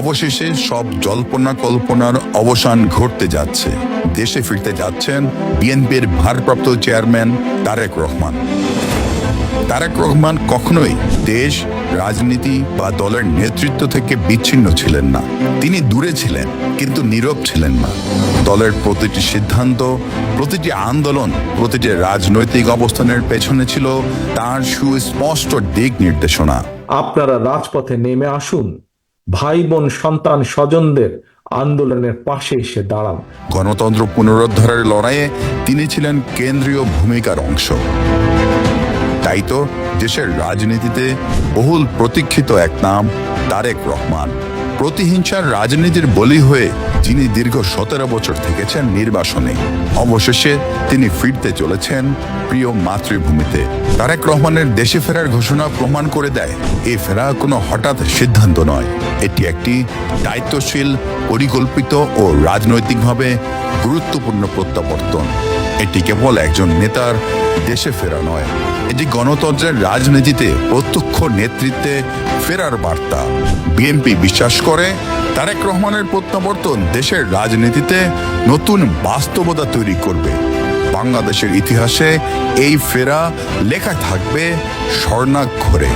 অবশেষে সব জল্পনা কল্পনার অবসান ঘটতে যাচ্ছে। দেশে ফিরতে যাচ্ছেন বিএনপির ভারপ্রাপ্ত চেয়ারম্যান তারেক রহমান। তারেক রহমান কখনোই দেশ, রাজনীতি বা দলের নেতৃত্ব থেকে বিচ্ছিন্ন ছিলেন না। তিনি দূরে ছিলেন, কিন্তু নীরব ছিলেন না। দলের প্রতিটি সিদ্ধান্ত, প্রতিটি আন্দোলন, প্রতিটি রাজনৈতিক অবস্থানের পেছনে ছিল তার সুস্পষ্ট দিক নির্দেশনা। আপনারা রাজপথে নেমে আসুন, ভাই বোন সন্তান স্বজনদের আন্দোলনের পাশে এসে দাঁড়ান। গণতন্ত্র পুনরুদ্ধারের লড়াইয়ে তিনি ছিলেন কেন্দ্রীয় ভূমিকার অংশ। তাই তো দেশের রাজনীতিতে বহুল প্রতীক্ষিত এক নাম তারেক রহমান। প্রতিহিংসার রাজনীতির বলি হয়ে যিনি দীর্ঘ 17 বছর থেকেছেন নির্বাসনে, অবশেষে তিনি ফিরতে চলেছেন প্রিয় মাতৃভূমিতে। তারেক রহমানের দেশে ফেরার ঘোষণা প্রমাণ করে দেয় এই ফেরা কোনো হঠাৎ সিদ্ধান্ত নয়। এটি একটি দায়িত্বশীল, পরিকল্পিত ও রাজনৈতিকভাবে গুরুত্বপূর্ণ প্রত্যাবর্তন। এটি কেবল একজন নেতার দেশে ফেরা নয়, এটি গণতন্ত্রের রাজনীতিতে প্রত্যক্ষ নেতৃত্বে ফেরার বার্তা। বিএনপি বিশ্বাস করে তারেক রহমানের প্রত্যাবর্তন দেশের রাজনীতিতে নতুন বাস্তবতা তৈরি করবে। বাংলাদেশের ইতিহাসে এই ফেরা লেখা থাকবে স্বর্ণাক্ষরে।